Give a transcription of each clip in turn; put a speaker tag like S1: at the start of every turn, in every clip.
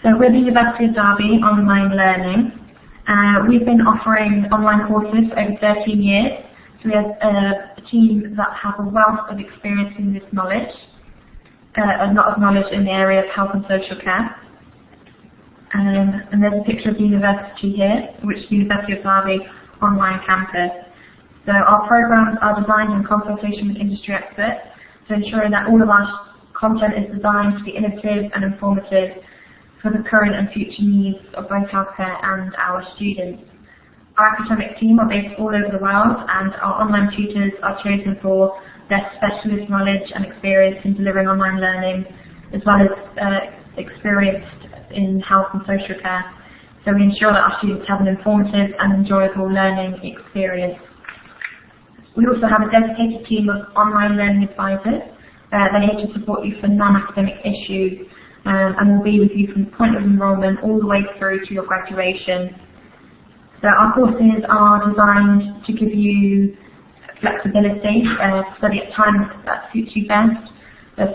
S1: So we're the University of Derby Online Learning. We've been offering online courses for over 13 years. So we have a team that have a wealth of experience in this knowledge, a lot of knowledge in the area of health and social care. And there's a picture of the university here, which is the University of Derby Online Campus. So our programs are designed in consultation with industry experts, so ensuring that all of our content is designed to be innovative and informative for the current and future needs of both healthcare and our students. Our academic team are based all over the world, and our online tutors are chosen for their specialist knowledge and experience in delivering online learning, as well as experienced in health and social care. So we ensure that our students have an informative and enjoyable learning experience. We also have a dedicated team of online learning advisors. They're here to support you for non-academic issues, and will be with you from the point of enrolment all the way through to your graduation. So our courses are designed to give you flexibility, study at times that suits you best.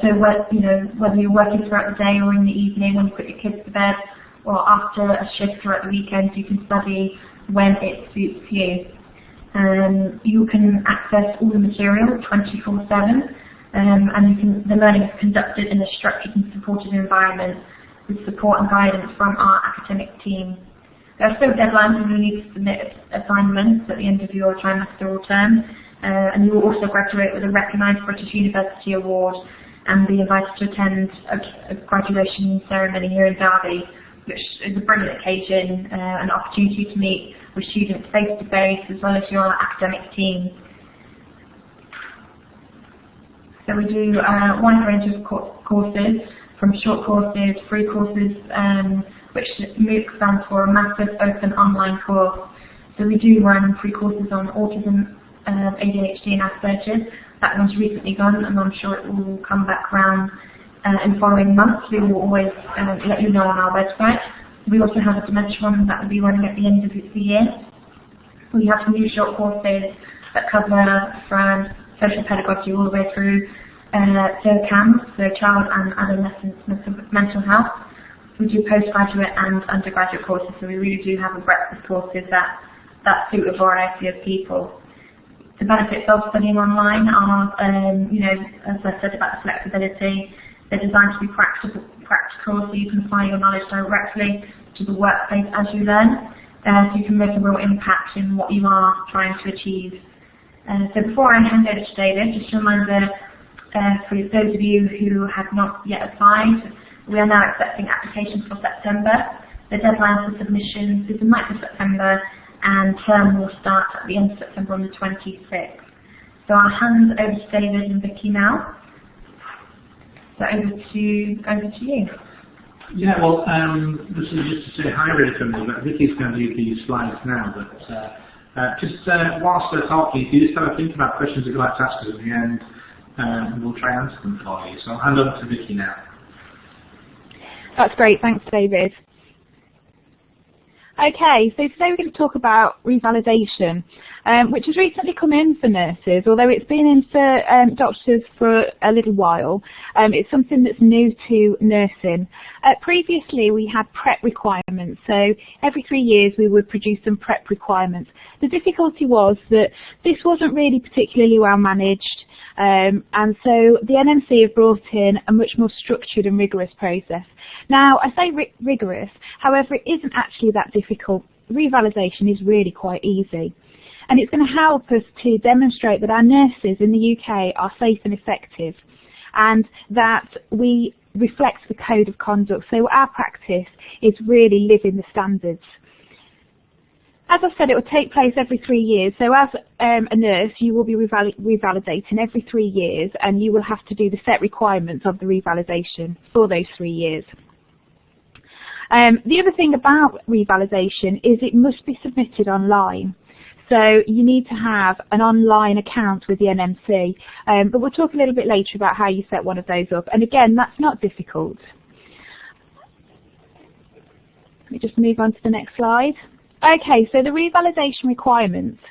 S1: So whether you're working throughout the day or in the evening when you put your kids to bed, or after a shift or at the weekend, you can study when it suits you. You can access all the material 24/7. And the learning is conducted in a structured and supported environment with support and guidance from our academic team. There are still deadlines when you need to submit assignments at the end of your trimester or term, and you will also graduate with a recognised British University Award and be invited to attend a graduation ceremony here in Derby, which is a brilliant occasion, an opportunity to meet with students face to face as well as your academic team. So we do a wide range of courses, from short courses, free courses, which MOOC stands for a Massive Open Online Course. So we do run free courses on autism, ADHD and Asperger's. That one's recently gone, and I'm sure it will come back around in following months. We will always let you know on our website. We also have a dementia one that will be running at the end of the year. We have some new short courses that cover from social pedagogy all the way through CAMS, so child and adolescent mental health. We do postgraduate and undergraduate courses, so we really do have a breadth of courses that suit a variety of people. The benefits of studying online are, as I said about the flexibility, they're designed to be practical, so you can apply your knowledge directly to the workplace as you learn, so you can make a real impact in what you are trying to achieve. So before I hand over to David, just a reminder for those of you who have not yet applied, we are now accepting applications for September. The deadline for submissions is the 9th of September, and term will start at the end of September on the 26th. So I'll hand over to David and Vicky now. So over to you.
S2: Yeah, well, this is just to say hi really from me, but Vicky's going to do these slides now. But just whilst they're talking, if you just have a think about questions that you'd like to ask us at the end, we'll try and answer them for you. So I'll hand over to Vicky now.
S3: That's great, thanks David. Okay, so today we're going to talk about revalidation, which has recently come in for nurses, although it's been in for doctors for a little while. It's something that's new to nursing. Previously we had prep requirements, so every 3 years we would produce some prep requirements. The difficulty was that this wasn't really particularly well managed, and so the NMC have brought in a much more structured and rigorous process. Now I say rigorous, however it isn't actually that difficult. Revalidation is really quite easy, and it's going to help us to demonstrate that our nurses in the UK are safe and effective, and that we reflect the code of conduct, so our practice is really living the standards. As I said, it will take place every 3 years, so as a nurse you will be revalidating every 3 years, and you will have to do the set requirements of the revalidation for those 3 years. The other thing about revalidation is it must be submitted online. So you need to have an online account with the NMC, but we'll talk a little bit later about how you set one of those up. And again, that's not difficult. Let me just move on to the next slide. Okay, so the revalidation requirements.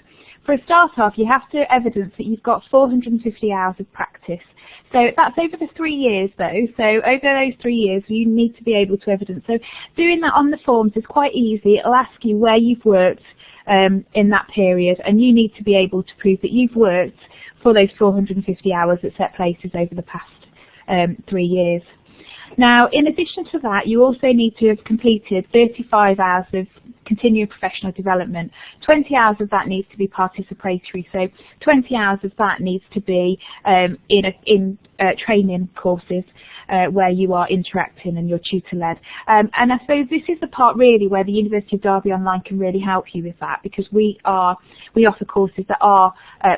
S3: For a start off, you have to evidence that you've got 450 hours of practice. So that's over the 3 years though, so over those 3 years you need to be able to evidence. So doing that on the forms is quite easy. It'll ask you where you've worked in that period, and you need to be able to prove that you've worked for those 450 hours at set places over the past 3 years. Now, in addition to that, you also need to have completed 35 hours of continuing professional development. 20 hours of that needs to be participatory, so 20 hours of that needs to be in training courses where you are interacting and you're tutor-led. And I suppose this is the part really where the University of Derby Online can really help you with that, because we offer courses that are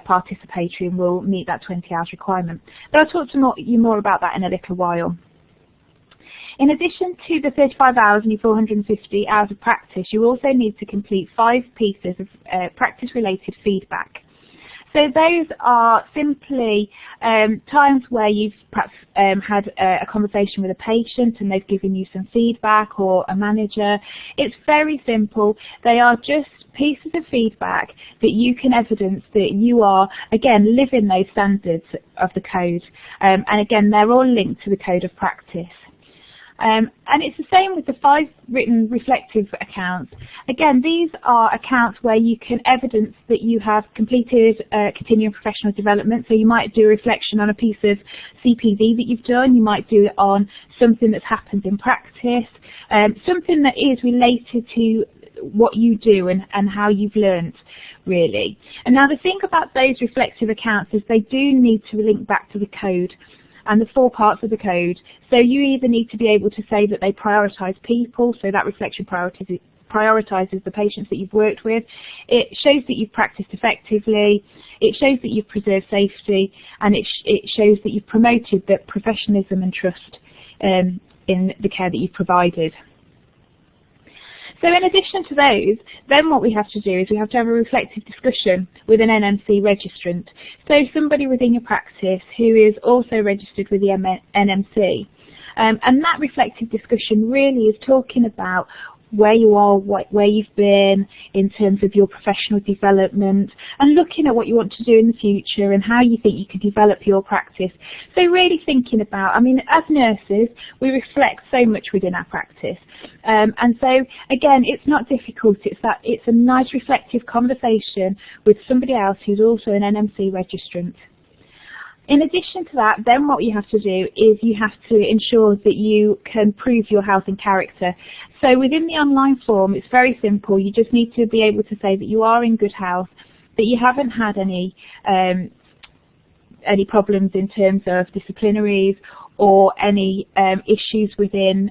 S3: participatory and will meet that 20 hours requirement. But I'll talk to you more about that in a little while. In addition to the 35 hours and your 450 hours of practice, you also need to complete 5 pieces of practice-related feedback. So those are simply times where you've perhaps had a conversation with a patient and they've given you some feedback, or a manager. It's very simple. They are just pieces of feedback that you can evidence that you are, again, living those standards of the code. And again, they're all linked to the code of practice. And it's the same with the 5 written reflective accounts. Again, these are accounts where you can evidence that you have completed continuing professional development. So you might do a reflection on a piece of CPD that you've done. You might do it on something that's happened in practice, something that is related to what you do and how you've learnt, really. And now the thing about those reflective accounts is they do need to link back to the code and the 4 parts of the code. So you either need to be able to say that they prioritise people, so that reflection prioritises the patients that you've worked with. It shows that you've practiced effectively. It shows that you've preserved safety, and it shows that you've promoted the professionalism and trust in the care that you've provided. So in addition to those, then what we have to do is we have to have a reflective discussion with an NMC registrant. So somebody within your practice who is also registered with the NMC. And that reflective discussion really is talking about where you are, where you've been in terms of your professional development, and looking at what you want to do in the future and how you think you can develop your practice. So really thinking about, I mean, as nurses, we reflect so much within our practice. And so, again, it's not difficult. It's a nice reflective conversation with somebody else who's also an NMC registrant. In addition to that, then what you have to do is you have to ensure that you can prove your health and character. So within the online form, it's very simple. You just need to be able to say that you are in good health, that you haven't had any problems in terms of disciplinaries or any issues within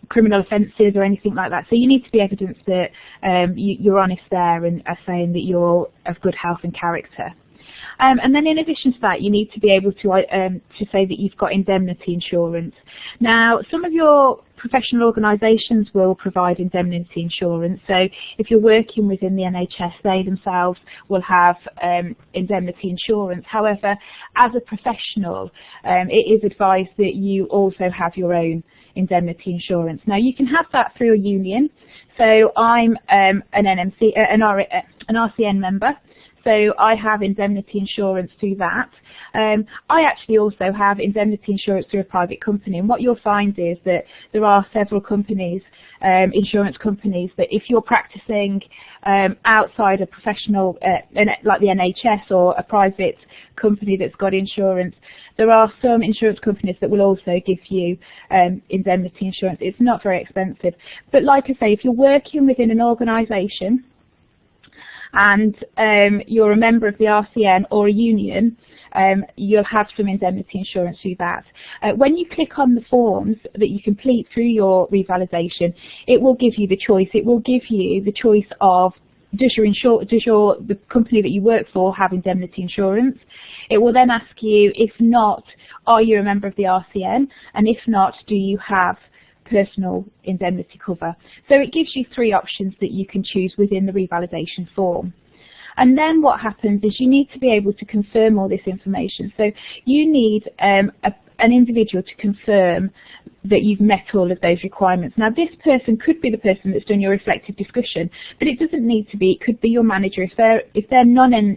S3: criminal offences or anything like that. So you need to be evidence that you're honest there and are saying that you're of good health and character. And then in addition to that, you need to be able to say that you've got indemnity insurance. Now, some of your professional organisations will provide indemnity insurance. So if you're working within the NHS, they themselves will have indemnity insurance. However, as a professional, it is advised that you also have your own indemnity insurance. Now, you can have that through a union. So I'm an RCN member. So I have indemnity insurance through that. I actually also have indemnity insurance through a private company, and what you'll find is that there are several companies, insurance companies, that if you're practicing outside a professional, like the NHS or a private company that's got insurance, there are some insurance companies that will also give you indemnity insurance. It's not very expensive. But like I say, if you're working within an organisation, and you're a member of the RCN or a union, you'll have some indemnity insurance through that. When you click on the forms that you complete through your revalidation, it will give you the choice. It will give you the choice of, does the company that you work for have indemnity insurance? It will then ask you, if not, are you a member of the RCN? And if not, do you have personal indemnity cover? So it gives you 3 options that you can choose within the revalidation form. And then what happens is you need to be able to confirm all this information. So you need an individual to confirm that you've met all of those requirements. Now, this person could be the person that's done your reflective discussion, but it doesn't need to be. It could be your manager. If they're a non-NMC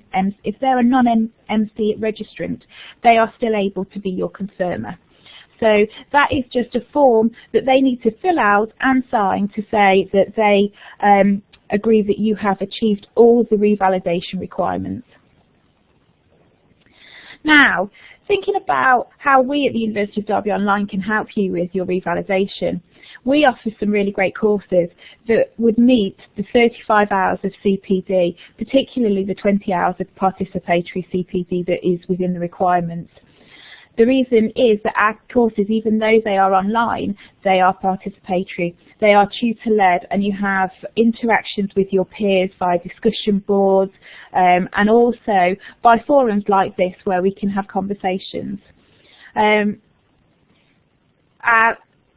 S3: registrant, they are still able to be your confirmer. So that is just a form that they need to fill out and sign to say that they agree that you have achieved all the revalidation requirements. Now, thinking about how we at the University of Derby Online can help you with your revalidation, we offer some really great courses that would meet the 35 hours of CPD, particularly the 20 hours of participatory CPD that is within the requirements. The reason is that our courses, even though they are online, they are participatory. They are tutor-led, and you have interactions with your peers via discussion boards and also by forums like this where we can have conversations. Our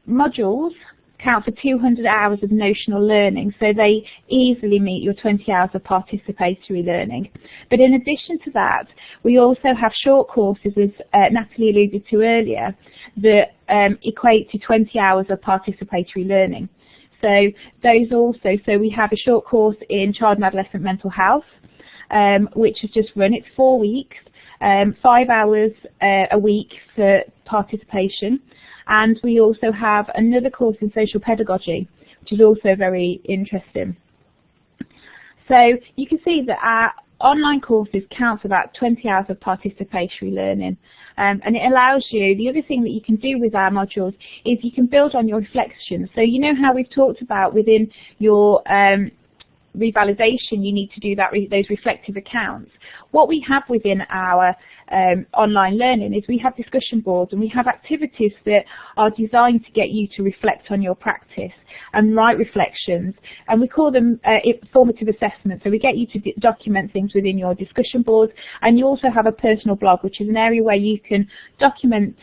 S3: modules count for 200 hours of notional learning, so they easily meet your 20 hours of participatory learning. But in addition to that, we also have short courses, as Natalie alluded to earlier, that equate to 20 hours of participatory learning. So those also, so we have a short course in child and adolescent mental health, which has just run. It's 4 weeks, 5 hours a week for participation. And we also have another course in social pedagogy, which is also very interesting. So you can see that our online courses count for about 20 hours of participatory learning. And it allows you, the other thing that you can do with our modules is you can build on your reflections. So you know how we've talked about within your revalidation, you need to do that those reflective accounts. What we have within our online learning is we have discussion boards, and we have activities that are designed to get you to reflect on your practice and write reflections, and we call them formative assessments. So we get you to document things within your discussion boards, and you also have a personal blog, which is an area where you can document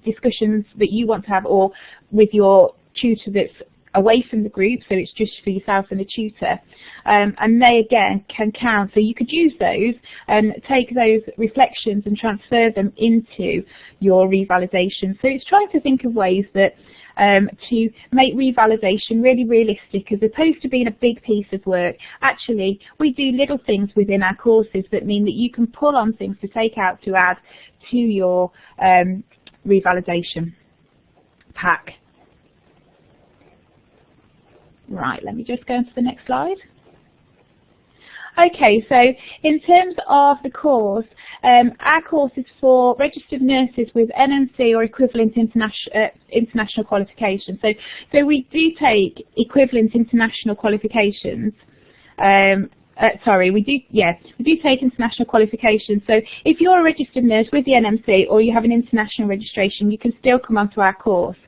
S3: discussions that you want to have, or with your tutor that's away from the group, so it's just for yourself and the tutor, and they again can count. So you could use those and take those reflections and transfer them into your revalidation. So it's trying to think of ways that to make revalidation really realistic, as opposed to being a big piece of work. Actually, we do little things within our courses that mean that you can pull on things to take out to add to your revalidation pack. Right, let me just go into the next slide. Okay, so in terms of the course, our course is for registered nurses with NMC or equivalent international qualifications. So we do take equivalent international qualifications. We do take international qualifications. So if you're a registered nurse with the NMC or you have an international registration, you can still come onto our course.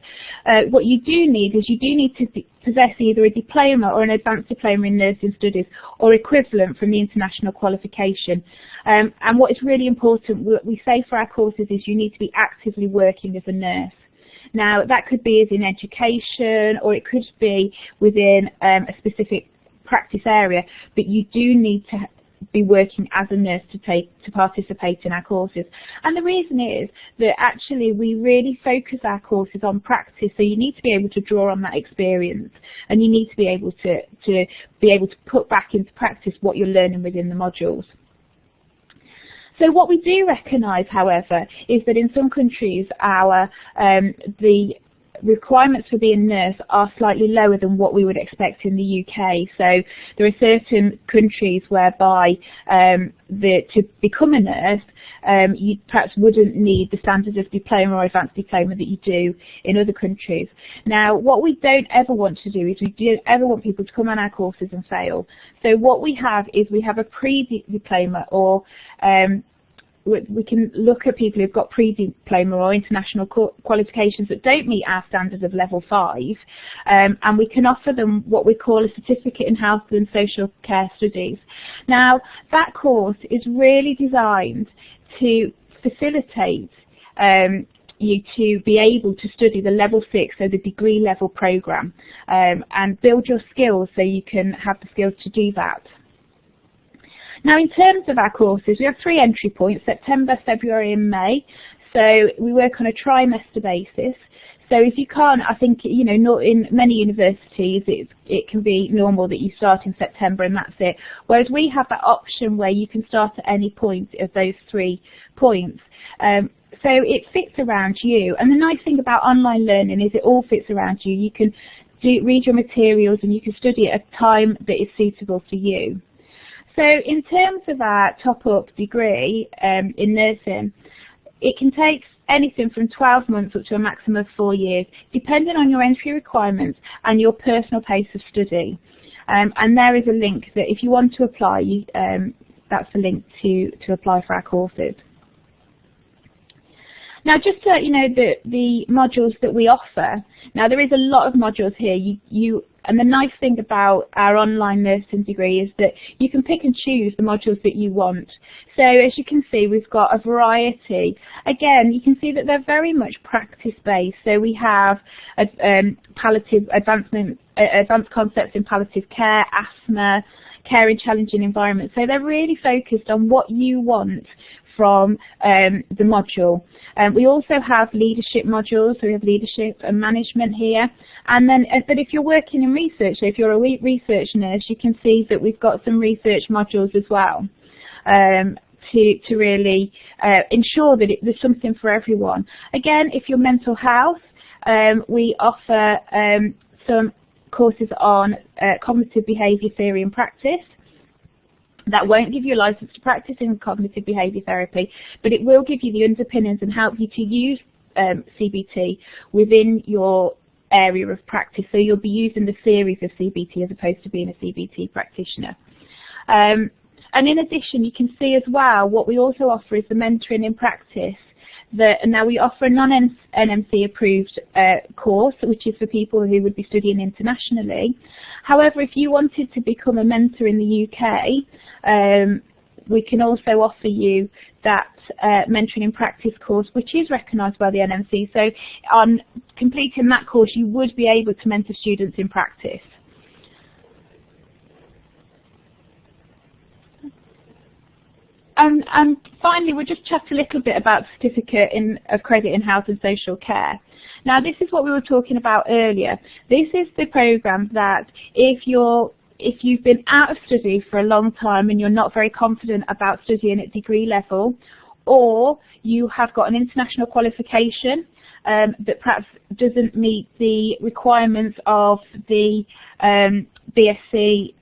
S3: What you do need is to possess either a diploma or an advanced diploma in nursing studies or equivalent from the international qualification. And what is really important, what we say for our courses, is you need to be actively working as a nurse. Now, that could be as in education, or it could be within a specific practice area, but you do need to be working as a nurse to participate in our courses. And the reason is that actually we really focus our courses on practice, so you need to be able to draw on that experience, and you need to be able to put back into practice what you're learning within the modules. So what we do recognise, however, is that in some countries the requirements for being a nurse are slightly lower than what we would expect in the UK. So there are certain countries whereby to become a nurse, you perhaps wouldn't need the standard of diploma or advanced diploma that you do in other countries. Now, what we don't ever want to do is we don't ever want people to come on our courses and fail. So what we have is we have a pre-diploma, or we can look at people who've got pre-diploma or international qualifications that don't meet our standard of level 5, and we can offer them what we call a certificate in health and social care studies. Now, that course is really designed to facilitate you to be able to study the level 6, so the degree level programme, and build your skills so you can have the skills to do that. Now, in terms of our courses, we have 3 entry points: September, February and May. So we work on a trimester basis. So if you can't, I think, you know, not in many universities, it can be normal that you start in September and that's it. Whereas we have that option where you can start at any point of those 3 points. So it fits around you. And the nice thing about online learning is it all fits around you. You can read your materials and you can study at a time that is suitable for you. So in terms of our top-up degree in nursing, it can take anything from 12 months up to a maximum of 4 years, depending on your entry requirements and your personal pace of study. And there is a link that if you want to apply, that's the link to apply for our courses. Now, just to let you know the modules that we offer. Now, there is a lot of modules here. And the nice thing about our online nursing degree is that you can pick and choose the modules that you want. So as you can see, we've got a variety. Again, you can see that they're very much practice-based. So we have advanced concepts in palliative care, asthma, care in challenging environments. So they're really focused on what you want from the module. We also have leadership modules, so we have leadership and management here. And then, but if you're working in research, so if you're a research nurse, you can see that we've got some research modules as well to really ensure that there's something for everyone. Again, if you're mental health, we offer some courses on cognitive behaviour theory and practice. That won't give you a license to practice in cognitive behaviour therapy, but it will give you the underpinnings and help you to use CBT within your area of practice. So you'll be using the theories of CBT as opposed to being a CBT practitioner. And in addition, you can see as well what we also offer is the mentoring in practice. Now we offer a non-NMC approved course, which is for people who would be studying internationally. However, if you wanted to become a mentor in the UK, we can also offer you that mentoring in practice course, which is recognised by the NMC. So on completing that course, you would be able to mentor students in practice. And finally, we'll just chat a little bit about the Certificate of Credit in Health and Social Care. Now, this is what we were talking about earlier. This is the programme that if you've been out of study for a long time and you're not very confident about studying at degree level, or you have got an international qualification that perhaps doesn't meet the requirements of the BSc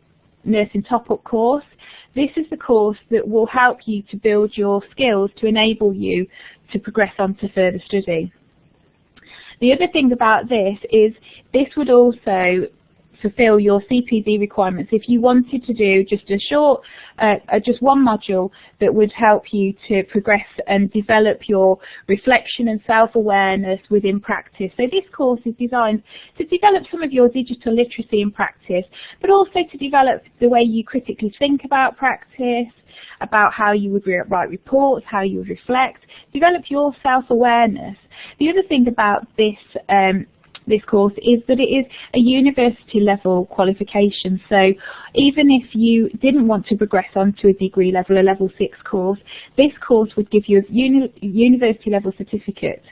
S3: Nursing Top-Up course, this is the course that will help you to build your skills to enable you to progress on to further study. The other thing about this is this would also fulfill your CPD requirements. If you wanted to do just a short, just one module that would help you to progress and develop your reflection and self-awareness within practice. So this course is designed to develop some of your digital literacy in practice, but also to develop the way you critically think about practice, about how you would write reports, how you would reflect, develop your self-awareness. The other thing about this course is that it is a university level qualification, so even if you didn't want to progress on to a degree level, a level 6 course, this course would give you a university level certificate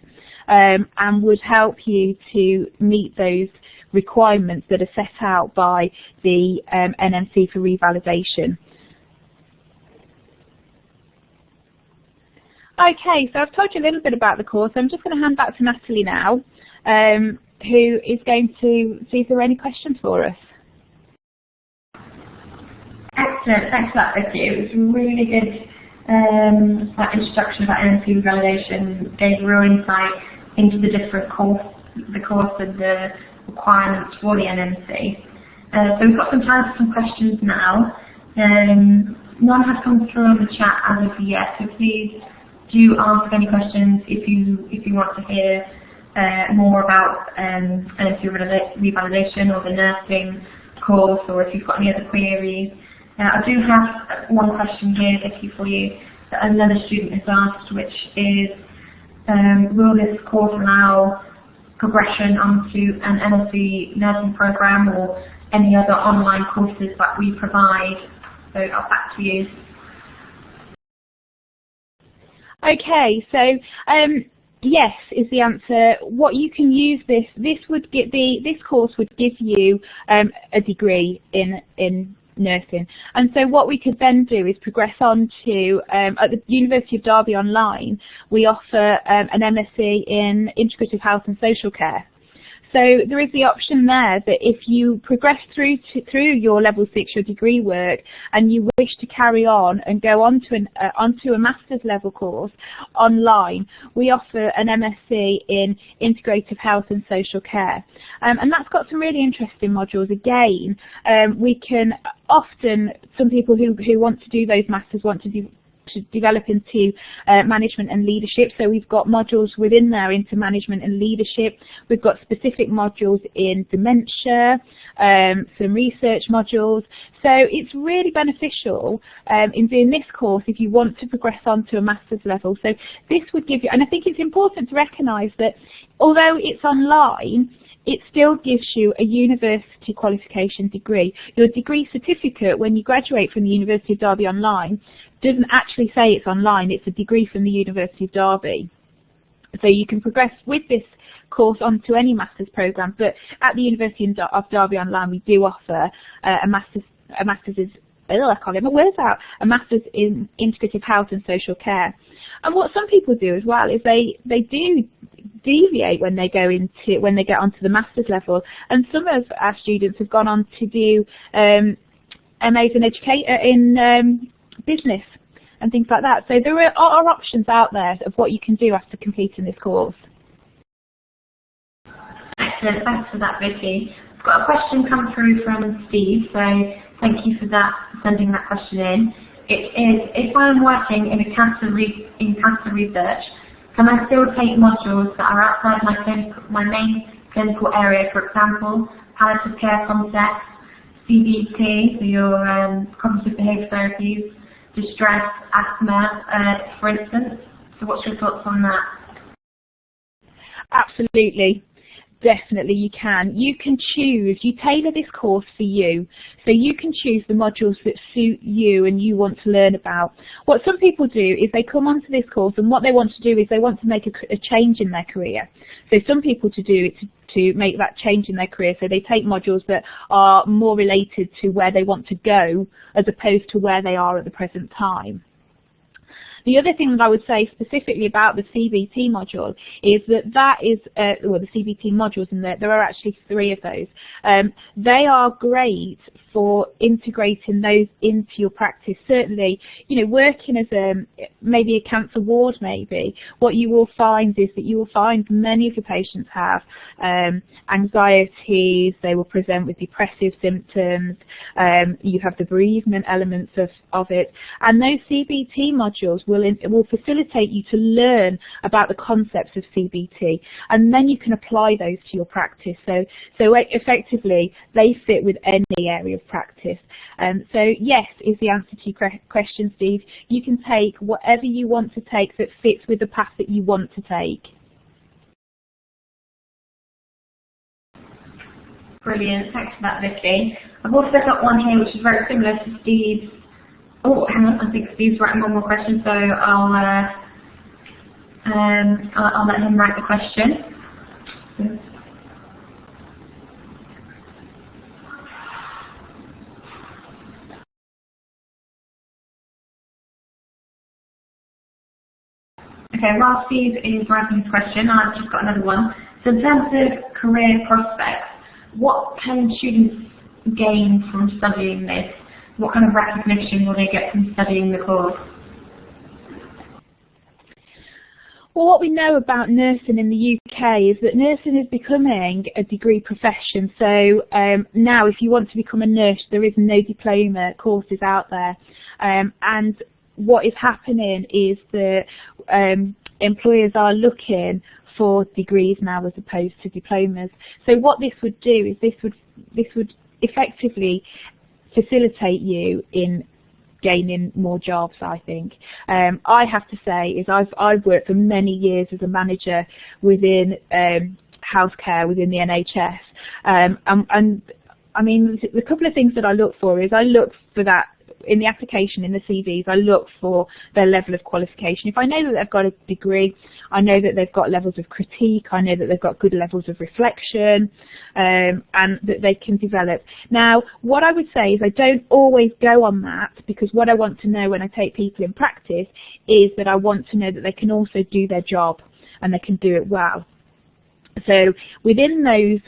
S3: and would help you to meet those requirements that are set out by the NMC for revalidation. Okay, so I've told you a little bit about the course. I'm just going to hand back to Natalie now, who is going to see if there are any questions for us.
S1: Excellent, thanks for that, Vicky. It was a really good introduction about NMC Revalidation, gave real insight into the different course and the requirements for the NMC. So we've got some time for some questions now. None have come through on the chat as of yet, so please do ask any questions if you want to hear more about NMC Revalidation or the nursing course, or if you've got any other queries. I do have one question here, Vicky, for you that another student has asked, which is, will this course allow progression onto an NMC nursing programme or any other online courses that we provide? So I'll back to you.
S3: Okay, so yes is the answer. What you can use this course would give you a degree in nursing, and so what we could then do is progress on to at the University of Derby Online we offer an MSc in Integrative Health and Social Care. So there is the option there that if you progress through your level 6, your degree work, and you wish to carry on and go on to onto a master's level course online, we offer an MSc in Integrative Health and Social Care, and that's got some really interesting modules. Again, we can often, some people who want to do those masters want to develop into management and leadership, so we've got modules within there into management and leadership. We've got specific modules in dementia, some research modules, so it's really beneficial in doing this course if you want to progress on to a master's level. So this would give you, and I think it's important to recognise that although it's online, it still gives you a university qualification degree. Your degree certificate, when you graduate from the University of Derby Online, doesn't actually say it's online, it's a degree from the University of Derby. So you can progress with this course onto any master's programme, but at the University of Derby Online we do offer a master's in Integrative Health and Social Care. And what some people do as well is they do deviate when they get onto the master's level, and some of our students have gone on to do MAs in business and things like that. So there are options out there of what you can do after completing this course.
S1: Excellent, thanks for that, Vicky. I've got a question come through from Steve, so thank you for that, sending that question in. It is, if I'm working in cancer research, can I still take modules that are outside my main clinical area, for example, palliative care concepts, CBT, so your cognitive behaviour therapies, distress, asthma, for instance? So what's your thoughts on that?
S3: Absolutely. Definitely you can. You can choose, you tailor this course for you, so you can choose the modules that suit you and you want to learn about. What some people do is they come onto this course and what they want to do is they want to make a change in their career. So some people to do it to make that change in their career, so they take modules that are more related to where they want to go as opposed to where they are at the present time. The other thing that I would say specifically about the CBT module is that is, well, the CBT modules, and there are actually 3 of those. They are great for integrating those into your practice. Certainly, you know, working as maybe a cancer ward, maybe, what you will find is that you will find many of your patients have anxieties, they will present with depressive symptoms, you have the bereavement elements of it, and those CBT modules will facilitate you to learn about the concepts of CBT, and then you can apply those to your practice. So effectively, they fit with any area of practice. So yes is the answer to your question, Steve. You can take whatever you want to take that fits with the path that you want to take.
S1: Brilliant, thanks for that, Vicky. I've also got one here which is very similar to Steve's. Oh, hang on, I think Steve's writing one more question, so I'll let him write the question. Okay, while Steve is writing his question, I've just got another one. So in terms of career prospects, what can students gain from studying this? What kind of recognition will they get from studying the course?
S3: Well, what we know about nursing in the UK is that nursing is becoming a degree profession. So now if you want to become a nurse, there is no diploma courses out there. And what is happening is that employers are looking for degrees now as opposed to diplomas. So what this would do is this would effectively facilitate you in gaining more jobs, I think. I have to say is I've worked for many years as a manager within healthcare within the NHS, and I mean the couple of things that I look for is I look for that in the application, in the CVs, I look for their level of qualification. If I know that they've got a degree, I know that they've got levels of critique, I know that they've got good levels of reflection, and that they can develop. Now, what I would say is I don't always go on that, because what I want to know when I take people in practice is that I want to know that they can also do their job and they can do it well. So within those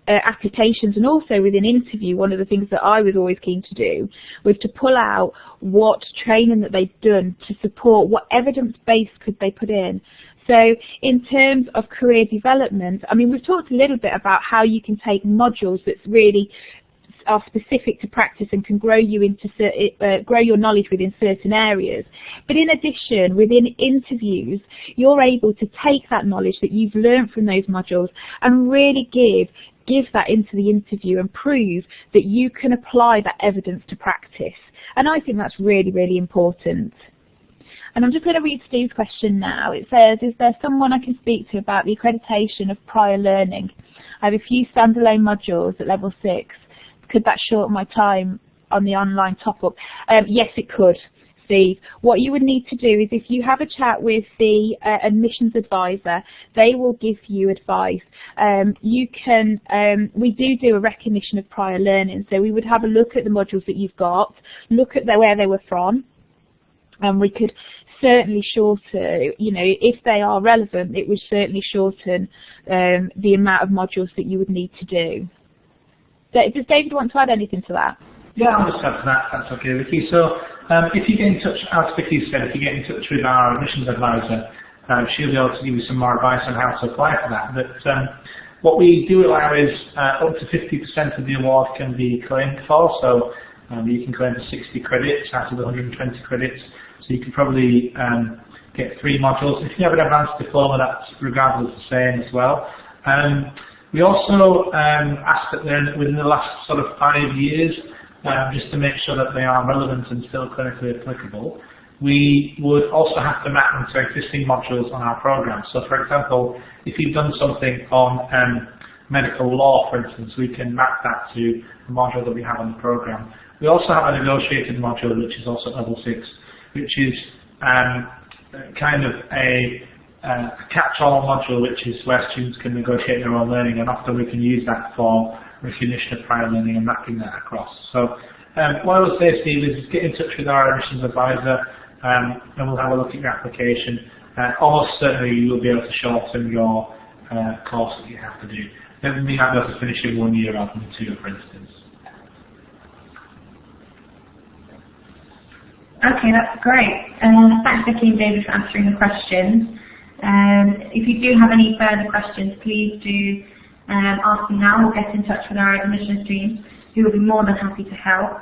S3: applications and also within interview, one of the things that I was always keen to do was to pull out what training that they'd done to support, what evidence base could they put in. So in terms of career development, I mean, we've talked a little bit about how you can take modules that's really are specific to practice and can grow you into grow your knowledge within certain areas. But in addition, within interviews, you're able to take that knowledge that you've learned from those modules and really give that into the interview and prove that you can apply that evidence to practice. And I think that's really, really important. And I'm just going to read Steve's question now. It says, is there someone I can speak to about the accreditation of prior learning? I have a few standalone modules at level 6. Could that shorten my time on the online top-up? Yes, it could, Steve. What you would need to do is, if you have a chat with the admissions advisor, they will give you advice. We do a recognition of prior learning, so we would have a look at the modules that you've got, look at where they were from, and we could certainly shorten, if they are relevant, it would certainly shorten the amount of modules that you would need to do. Does David want to add anything to that?
S2: Yeah, I'll just add to that, if that's okay with you. So if you get in touch, as Vicky said, if you get in touch with our admissions advisor, she'll be able to give you some more advice on how to apply for that. But what we do allow is up to 50% of the award can be claimed for, so you can claim for 60 credits out of the 120 credits, so you can probably get 3 modules. If you have an advanced diploma, that's regardless the same as well. We also ask that they're within the last sort of 5 years, just to make sure that they are relevant and still clinically applicable. We would also have to map them to existing modules on our program. So for example, if you've done something on medical law, for instance, we can map that to the module that we have on the program. We also have a negotiated module, which is also level 6, which is kind of a catch-all module, which is where students can negotiate their own learning, and often we can use that for recognition of prior learning and mapping that across. So what I would say, Steve, is get in touch with our admissions advisor, and we'll have a look at your application. Almost certainly you will be able to shorten your course that you have to do. Then we might be able to finish in 1 year rather than 2, for instance.
S1: Okay, that's great. Thanks, Vicky and David, for answering the questions. If you do have any further questions, please do ask them now. We'll get in touch with our admissions team, who will be more than happy to help.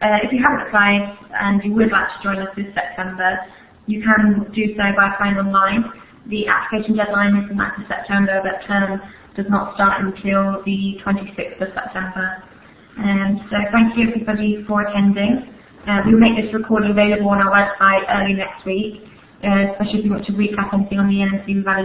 S1: If you haven't applied and you would like to join us this September, you can do so by applying online. The application deadline is the 9th of September, but term does not start until the 26th of September. So thank you everybody for attending. We'll make this recording available on our website early next week, especially if you want to recap anything on the NMC Revalidation